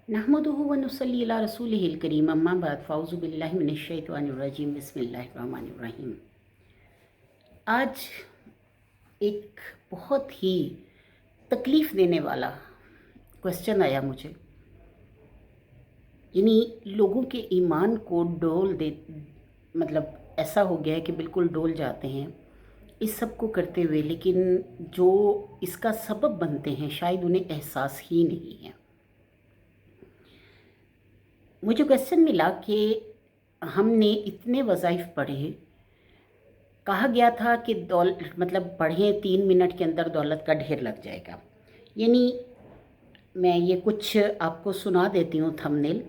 नहमदुहु व नुसल्ली अला रसूलिहिल करीम अम्मा बाद फ़ाउज़ु बिल्लाहि मिनश शैतानिर रजीम बिस्मिल्लाहिर रहमानिर रहीम। आज एक बहुत ही तकलीफ़ देने वाला क्वेश्चन आया मुझे, यानी लोगों के ईमान को डोल दे, मतलब ऐसा हो गया है कि बिल्कुल डोल जाते हैं इस सब को करते हुए, लेकिन जो इसका सबब बनते हैं शायद उन्हें एहसास ही नहीं है। मुझे क्वेश्चन मिला कि हमने इतने वज़ाइफ पढ़े, कहा गया था कि मतलब पढ़ें 3 मिनट के अंदर दौलत का ढेर लग जाएगा। यानी मैं ये कुछ आपको सुना देती हूँ थंबनेल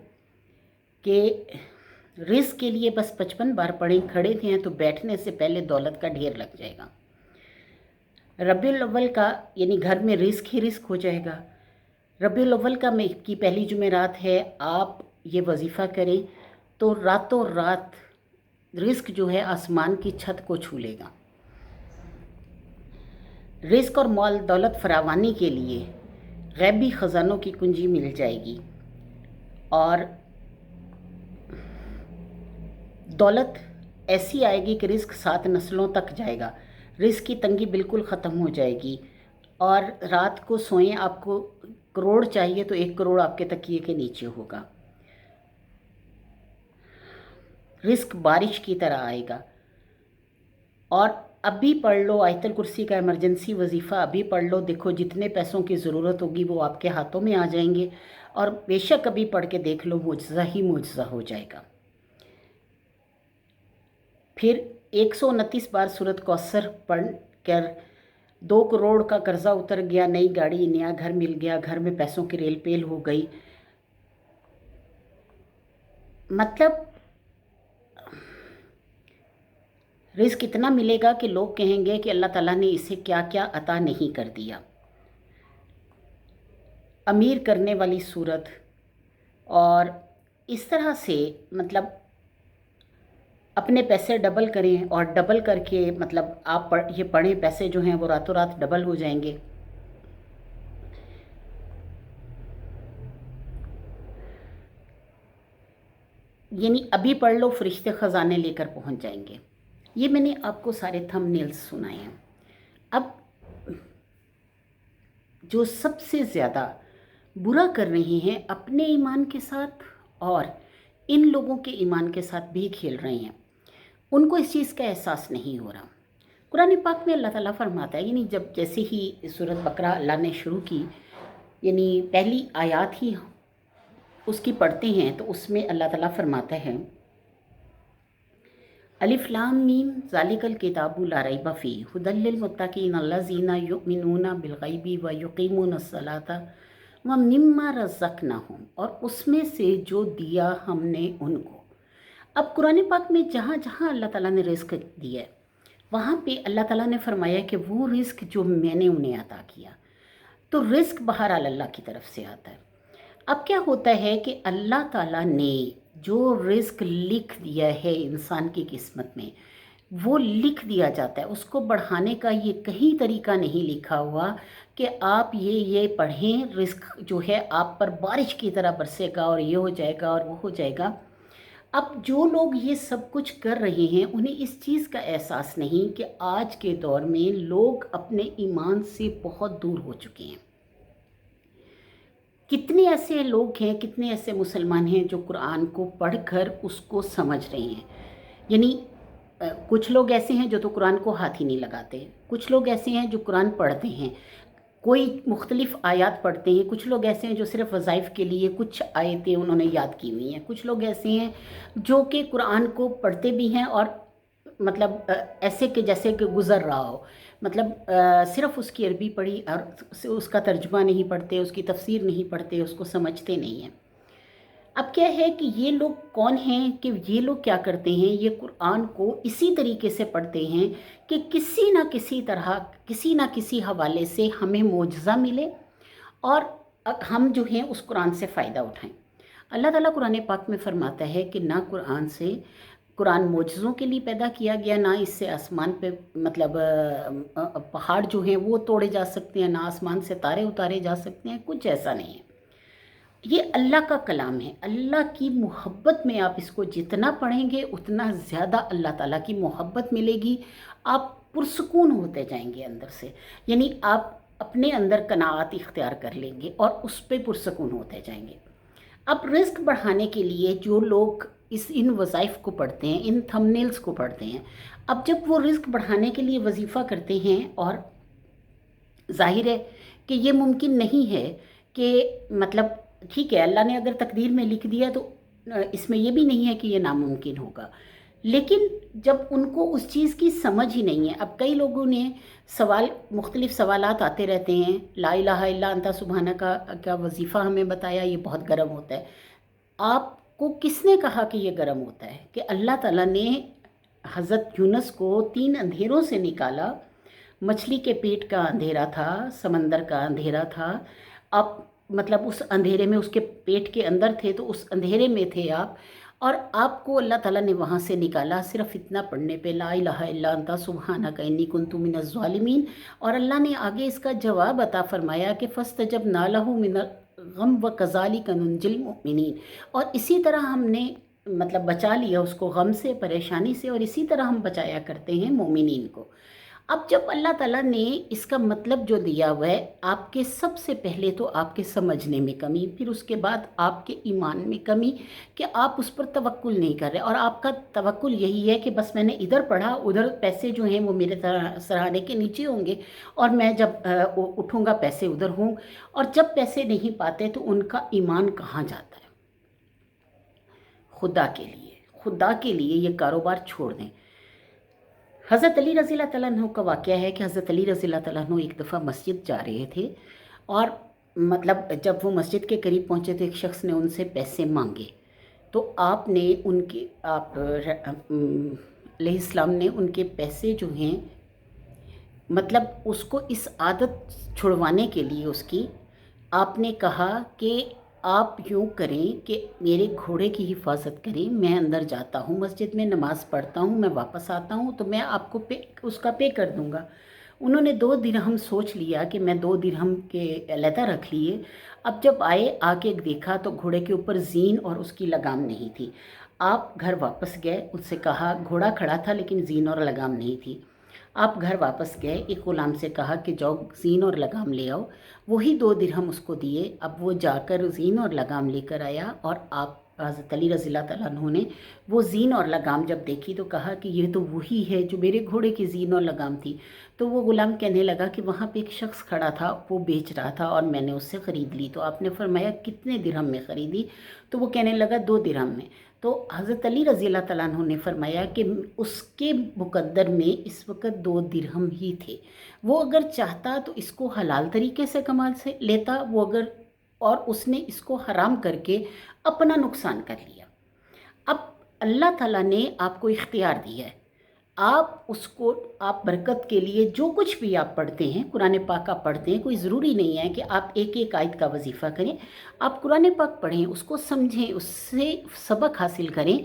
कि रिस्क के लिए बस 55 बार पढ़ें, खड़े थे हैं तो बैठने से पहले दौलत का ढेर लग जाएगा। रबीउल अव्वल का यानी घर में रिस्क ही रिस्क हो जाएगा। रबीउल अव्वल की पहली जुमेरात है, आप ये वजीफ़ा करें तो रातों रात रिस्क जो है आसमान की छत को छू लेगा। रिस्क और माल दौलत फरावानी के लिए गैबी ख़जानों की कुंजी मिल जाएगी और दौलत ऐसी आएगी कि रिस्क 7 नस्लों तक जाएगा। रिस्क की तंगी बिल्कुल ख़त्म हो जाएगी और रात को सोएं, आपको करोड़ चाहिए तो 1 करोड़ आपके तकिए के नीचे होगा। रिस्क बारिश की तरह आएगा। और अभी पढ़ लो आयतल कुर्सी का इमरजेंसी वजीफ़ा, अभी पढ़ लो, देखो जितने पैसों की ज़रूरत होगी वो आपके हाथों में आ जाएंगे और बेशक अभी पढ़ के देख लो, मुजज़ा ही मुजज़ा हो जाएगा। फिर 129 बार सूरत कौसर पढ़ कर 2 करोड़ का कर्ज़ा उतर गया, नई गाड़ी नया घर मिल गया, घर में पैसों की रेल पेल हो गई। मतलब रिस्क इतना मिलेगा कि लोग कहेंगे कि अल्लाह ताला ने इसे क्या क्या अता नहीं कर दिया। अमीर करने वाली सूरत, और इस तरह से मतलब अपने पैसे डबल करें और डबल करके मतलब आप ये पढ़ें, पैसे जो हैं वो रातों रात डबल हो जाएंगे। यानी अभी पढ़ लो, फरिश्ते ख़जाने लेकर पहुंच जाएंगे। ये मैंने आपको सारे थंबनेल्स सुनाए हैं। अब जो सबसे ज़्यादा बुरा कर रहे हैं अपने ईमान के साथ और इन लोगों के ईमान के साथ भी खेल रहे हैं, उनको इस चीज़ का एहसास नहीं हो रहा। कुरान पाक में अल्लाह ताला फरमाता है, यानी जब जैसे ही सूरत बकरा अल्लाह ने शुरू की, यानी पहली आयत ही उसकी पढ़ते हैं तो उसमें अल्लाह ताला फरमाता है, अलिफ लाम मीम ज़ालिकल किताबु ला रैब फ़ीह हुदल लिल मुत्तक़ीन अल्लज़ीना युमिनूना बिल गैबि व युक़ीमूनस सलाता व मिम्मा रज़क़नाहुम, और उसमें से जो दिया हमने उनको। अब कुरान पाक में जहाँ जहाँ अल्लाह ताला ने रिस्क दिया है वहाँ पे अल्लाह ताला ने फरमाया कि वो रिस्क जो मैंने उन्हें अता किया, तो रिस्क बहरहाल अल्लाह की तरफ से आता है। अब क्या होता है कि अल्लाह ताला ने जो रिस्क लिख दिया है इंसान की किस्मत में, वो लिख दिया जाता है। उसको बढ़ाने का ये कहीं तरीका नहीं लिखा हुआ कि आप ये पढ़ें, रिस्क जो है आप पर बारिश की तरह बरसेगा और ये हो जाएगा और वो हो जाएगा। अब जो लोग ये सब कुछ कर रहे हैं उन्हें इस चीज़ का एहसास नहीं कि आज के दौर में लोग अपने ईमान से बहुत दूर हो चुके हैं। कितने ऐसे लोग हैं, कितने ऐसे मुसलमान हैं जो कुरान को पढ़कर उसको समझ रहे हैं। यानी कुछ लोग ऐसे हैं जो तो कुरान को हाथ ही नहीं लगाते, कुछ लोग ऐसे हैं जो कुरान पढ़ते हैं, कोई मुख्तलिफ़ आयत पढ़ते हैं, कुछ लोग ऐसे हैं जो सिर्फ़ वज़ाइफ़ के लिए कुछ आयतें उन्होंने याद की हुई हैं, कुछ लोग ऐसे हैं जो कि कुरान को पढ़ते भी हैं और मतलब ऐसे कि जैसे कि गुज़र रहा हो, मतलब सिर्फ़ उसकी अरबी पढ़ी और उसका तर्जुमा नहीं पढ़ते, उसकी तफसीर नहीं पढ़ते, उसको समझते नहीं हैं। अब क्या है कि ये लोग कौन हैं, कि ये लोग क्या करते हैं, ये कुरान को इसी तरीके से पढ़ते हैं कि किसी ना किसी तरह, किसी ना किसी हवाले से हमें मोजज़ा मिले और हम जो हैं उस कुरान से फ़ायदा उठाएं। अल्लाह ताला कुरान पाक में फ़रमाता है कि ना कुरान मोजज़ों के लिए पैदा किया गया, ना इससे आसमान पे मतलब पहाड़ जो हैं वो तोड़े जा सकते हैं, ना आसमान से तारे उतारे जा सकते हैं, कुछ ऐसा नहीं है। یہ اللہ کا کلام ہے، اللہ کی محبت میں آپ اس کو جتنا پڑھیں گے اتنا زیادہ اللہ تعالیٰ کی محبت ملے گی، آپ پرسکون ہوتے جائیں گے اندر سے، یعنی آپ اپنے اندر قناعت اختیار کر لیں گے اور اس پہ پرسکون ہوتے جائیں گے۔ اب رزق بڑھانے کے لیے جو لوگ ان وظائف کو پڑھتے ہیں، ان تھمبنیلز کو پڑھتے ہیں، اب جب وہ رزق بڑھانے کے لیے وظیفہ کرتے ہیں، اور ظاہر ہے کہ یہ ممکن نہیں ہے کہ مطلب ٹھیک ہے اللہ نے اگر تقدیر میں لکھ دیا تو اس میں یہ بھی نہیں ہے کہ یہ ناممکن ہوگا، لیکن جب ان کو اس چیز کی سمجھ ہی نہیں ہے۔ اب کئی لوگوں نے مختلف سوالات آتے رہتے ہیں، لا الہ الا انت سبحانک کا وظیفہ ہمیں بتایا، یہ بہت گرم ہوتا ہے۔ آپ کو کس نے کہا کہ یہ گرم ہوتا ہے؟ کہ اللہ تعالیٰ نے حضرت یونس کو 3 اندھیروں سے نکالا، مچھلی کے پیٹ کا اندھیرا تھا، سمندر کا اندھیرا تھا، آپ مطلب اس اندھیرے میں، اس کے پیٹ کے اندر تھے تو اس اندھیرے میں تھے آپ، اور آپ کو اللہ تعالیٰ نے وہاں سے نکالا صرف اتنا پڑھنے پہ، لا الہ الا انت سبحانک انی کنت من الظالمین۔ اور اللہ نے آگے اس کا جواب عطا فرمایا کہ فاستجبنا لہ من الغم وکذالک ننجی المؤمنین، اور اسی طرح ہم نے مطلب بچا لیا اس کو غم سے، پریشانی سے، اور اسی طرح ہم بچایا کرتے ہیں مومنین کو۔ اب جب اللہ تعالیٰ نے اس کا مطلب جو دیا ہوا ہے، آپ کے سب سے پہلے تو آپ کے سمجھنے میں کمی، پھر اس کے بعد آپ کے ایمان میں کمی کہ آپ اس پر توکل نہیں کر رہے، اور آپ کا توکل یہی ہے کہ بس میں نے ادھر پڑھا، ادھر پیسے جو ہیں وہ میرے سراہنے کے نیچے ہوں گے، اور میں جب اٹھوں گا پیسے ادھر ہوں، اور جب پیسے نہیں پاتے تو ان کا ایمان کہاں جاتا ہے؟ خدا کے لیے یہ کاروبار چھوڑ دیں۔ حضرت علی رضی اللہ تعالیٰ عنہ کا واقعہ ہے کہ حضرت علی رضی اللہ تعالیٰ عنہ ایک دفعہ مسجد جا رہے تھے، اور مطلب جب وہ مسجد کے قریب پہنچے تو ایک شخص نے ان سے پیسے مانگے، تو آپ نے علیہ السلام نے ان کے پیسے جو ہیں مطلب اس کو اس عادت چھڑوانے کے لیے اس کی، آپ نے کہا کہ آپ یوں کریں کہ میرے گھوڑے کی حفاظت کریں، میں اندر جاتا ہوں مسجد میں، نماز پڑھتا ہوں، میں واپس آتا ہوں تو میں آپ کو اس کا پے کر دوں گا۔ انہوں نے 2 درہم سوچ لیا کہ میں 2 درہم کے علیحدہ رکھ لیے۔ اب جب آ کے دیکھا تو گھوڑے کے اوپر زین اور اس کی لگام نہیں تھی۔ آپ گھر واپس گئے، ان سے کہا، گھوڑا کھڑا تھا لیکن زین اور لگام نہیں تھی۔ آپ گھر واپس گئے، ایک غلام سے کہا کہ جاؤ زین اور لگام لے آؤ، وہی 2 درہم اس کو دیے۔ اب وہ جا کر زین اور لگام لے کر آیا، اور آپ حضرت علی رضی اللہ تعالیٰ عنہ نے وہ زین اور لگام جب دیکھی تو کہا کہ یہ تو وہی ہے جو میرے گھوڑے کی زین اور لگام تھی۔ تو وہ غلام کہنے لگا کہ وہاں پہ ایک شخص کھڑا تھا، وہ بیچ رہا تھا اور میں نے اس سے خرید لی۔ تو آپ نے فرمایا کتنے درہم میں خریدی؟ تو وہ کہنے لگا 2 درہم میں۔ تو حضرت علی رضی اللہ تعالیٰ عنہ نے فرمایا کہ اس کے مقدر میں اس وقت 2 درہم ہی تھے، وہ اگر چاہتا تو اس کو حلال طریقے سے کما سے لیتا، اور اس نے اس کو حرام کر کے اپنا نقصان کر لیا۔ اب اللہ تعالیٰ نے آپ کو اختیار دیا ہے، آپ برکت کے لیے جو کچھ بھی آپ پڑھتے ہیں، قرآن پاک آپ پڑھتے ہیں، کوئی ضروری نہیں ہے کہ آپ ایک آیت کا وظیفہ کریں، آپ قرآن پاک پڑھیں، اس کو سمجھیں، اس سے سبق حاصل کریں۔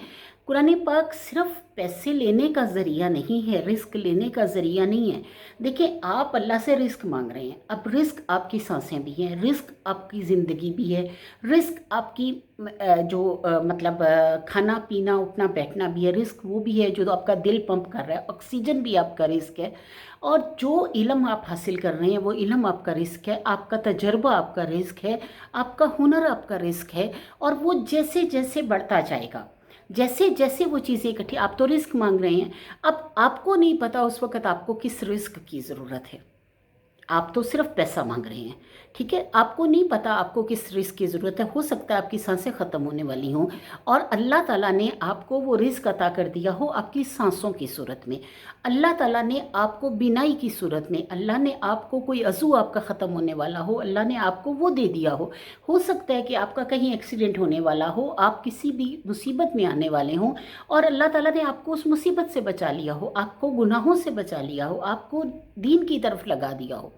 قرآن پاک صرف پیسے لینے کا ذریعہ نہیں ہے، رزق لینے کا ذریعہ نہیں ہے۔ دیکھیں آپ اللہ سے رزق مانگ رہے ہیں، اب رزق آپ کی سانسیں بھی ہیں، رزق آپ کی زندگی بھی ہے، رزق آپ کی جو مطلب کھانا پینا اٹھنا بیٹھنا بھی ہے، رزق وہ بھی ہے جو آپ کا دل پمپ کر رہا ہے، آکسیجن بھی آپ کا رزق ہے، اور جو علم آپ حاصل کر رہے ہیں وہ علم آپ کا رزق ہے، آپ کا تجربہ آپ کا رزق ہے، آپ کا ہنر آپ کا رزق ہے، اور وہ جیسے جیسے بڑھتا جائے گا، جیسے جیسے وہ چیزیں اکٹھی، آپ تو رزق مانگ رہے ہیں، اب آپ کو نہیں پتا اس وقت آپ کو کس رزق کی ضرورت ہے، آپ تو صرف پیسہ مانگ رہے ہیں، ٹھیک ہے، آپ کو نہیں پتا آپ کو کس رزق کی ضرورت ہے، ہو سکتا ہے آپ کی سانسیں ختم ہونے والی ہوں، اور اللہ تعالیٰ نے آپ کو وہ رزق عطا کر دیا ہو آپ کی سانسوں کی صورت میں، اللہ تعالیٰ نے آپ کو بینائی کی صورت میں، اللہ نے آپ کو کوئی عضو آپ کا ختم ہونے والا ہو، اللہ نے آپ کو وہ دے دیا ہو سکتا ہے کہ آپ کا کہیں ایکسیڈنٹ ہونے والا ہو، آپ کسی بھی مصیبت میں آنے والے ہوں، اور اللہ تعالیٰ نے آپ کو اس مصیبت سے بچا لیا ہو، آپ کو گناہوں سے بچا لیا ہو، آپ کو دین کی طرف لگا دیا ہو۔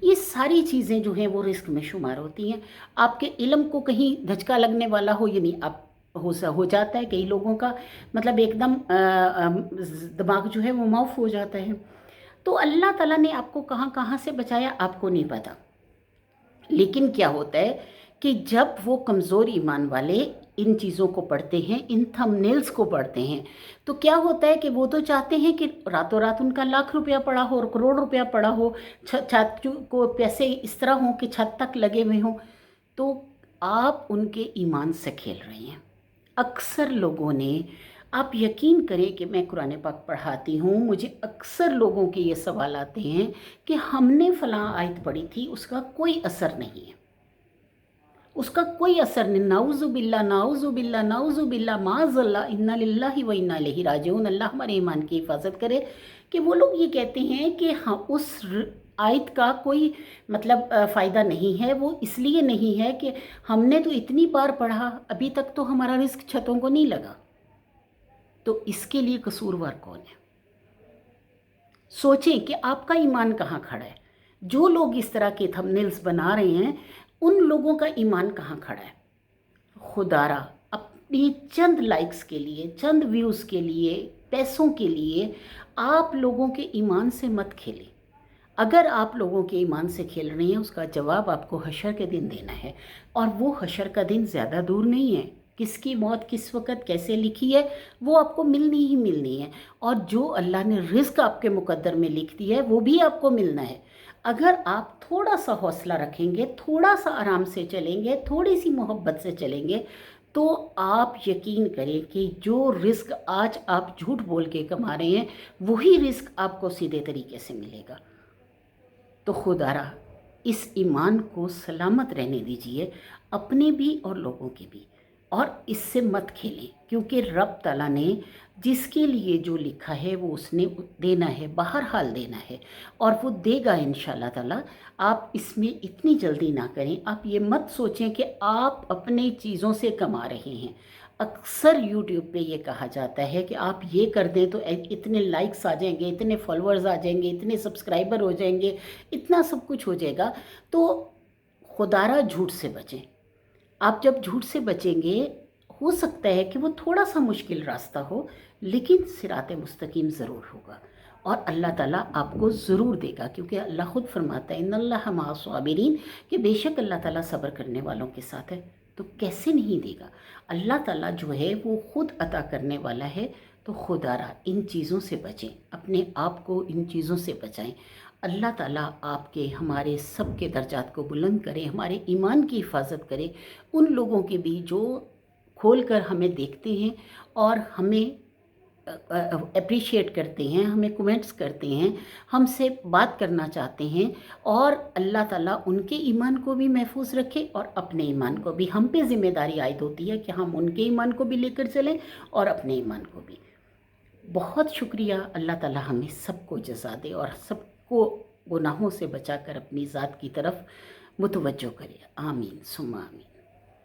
یہ ساری چیزیں جو ہیں وہ رزق میں شمار ہوتی ہیں۔ آپ کے علم کو کہیں دھچکا لگنے والا ہو، یعنی آپ ہو جاتا ہے کئی لوگوں کا مطلب ایک دم دماغ جو ہے وہ معاف ہو جاتا ہے، تو اللہ تعالیٰ نے آپ کو کہاں کہاں سے بچایا آپ کو نہیں پتا، لیکن کیا ہوتا ہے کہ جب वो कमज़ोर ईमान वाले इन चीज़ों को पढ़ते हैं, इन थंबनेल्स को पढ़ते हैं, तो क्या होता है कि वो तो चाहते हैं कि रातों रात उनका लाख रुपया पड़ा हो और करोड़ रुपया पड़ा हो, छत को पैसे इस तरह हों कि छत तक लगे हुए हों, तो आप उनके ईमान से खेल रहे हैं। अक्सर लोगों ने, आप यकीन करें कि मैं कुरान पाक पढ़ाती हूँ, मुझे अक्सर लोगों के ये सवाल आते हैं कि हमने फ़लाँ आयत पढ़ी थी, उसका कोई असर नहीं है, उसका कोई असर नहीं। नाउज़ु बिल्ला नाउज़ु बिल्ला नाउज़ु बिल्ला माज़ल्ला, इन्ना लिल्लाहि व इन्ना इलैहि राजिऊन, अल्लाह हमारे ईमान की हिफाजत करे, कि वो लोग ये कहते हैं कि हाँ उस आयत का कोई मतलब फ़ायदा नहीं है। वो इसलिए नहीं है कि हमने तो इतनी बार पढ़ा, अभी तक तो हमारा रिस्क छतों को नहीं लगा। तो इसके लिए कसूरवार कौन है? सोचें कि आपका ईमान कहाँ खड़ा है। जो लोग इस तरह के थंबनेल्स बना रहे हैं, उन लोगों का ईमान कहाँ खड़ा है? खुदारा अपनी चंद लाइक्स के लिए, चंद व्यूज़ के लिए, पैसों के लिए आप लोगों के ईमान से मत खेलें। अगर आप लोगों के ईमान से खेल रही हैं, उसका जवाब आपको हशर के दिन देना है, और वो हशर का दिन ज़्यादा दूर नहीं है। किसकी मौत किस वक़्त कैसे लिखी है वो आपको मिलनी ही मिलनी है, और जो अल्लाह ने रिज़्क आपके मुक़द्दर में लिख दिया है वो भी आपको मिलना है। अगर आप थोड़ा सा हौसला रखेंगे, थोड़ा सा आराम से चलेंगे, थोड़ी सी मोहब्बत से चलेंगे, तो आप यकीन करें कि जो रिस्क आज आप झूठ बोल के कमा रहे हैं, वही रिस्क आपको सीधे तरीके से मिलेगा। तो खुदारा इस ईमान को सलामत रहने दीजिए, अपने भी और लोगों के भी, और इससे मत खेलें, क्योंकि रब ताला ने जिसके लिए जो लिखा है वो उसने देना है, बहरहाल देना है, और वो देगा इंशाल्लाह ताला। आप इसमें इतनी जल्दी ना करें। आप ये मत सोचें कि आप अपने चीज़ों से कमा रहे हैं। अक्सर यूट्यूब पे ये कहा जाता है कि आप ये कर दें तो इतने लाइक्स आ जाएंगे, इतने फॉलोअर्स आ जाएंगे, इतने सब्सक्राइबर हो जाएंगे, इतना सब कुछ हो जाएगा। तो खुदारा झूठ से बचें। आप जब झूठ से बचेंगे, हो सकता है कि वो थोड़ा सा मुश्किल रास्ता हो, लेकिन सिराते मुस्तकीम ज़रूर होगा, और अल्लाह ताला आपको ज़रूर देगा, क्योंकि अल्लाह ख़ुद फरमाता है इन्नल्लाह मअस साबिरीन, कि बेशक अल्लाह ताला सब्र करने वालों के साथ है। तो कैसे नहीं देगा? अल्लाह ताला जो है वो ख़ुद अता करने वाला है। तो खुदारा इन चीज़ों से बचें, अपने आप को इन चीज़ों से बचाएं। अल्लाह ताला आपके हमारे सब के दर्जात को बुलंद करे, हमारे ईमान की हिफाजत करे। उन लोगों के भी जो खोल कर हमें देखते हैं और हमें अप्रिशिएट करते हैं, हमें कमेंट्स करते हैं, हमसे बात करना चाहते हैं, और अल्लाह ताला उनके ईमान को भी महफूज रखे और अपने ईमान को भी। हम पे ज़िम्मेदारी आयद होती है कि हम उनके ईमान को भी लेकर चलें और अपने ईमान को भी। बहुत शुक्रिया। अल्लाह ताला हमें सबको जज़ा दे और सबको गुनाहों से बचाकर अपनी ज़ात की तरफ मुतवज्जो करे। आमीन सुम्मा आमीन।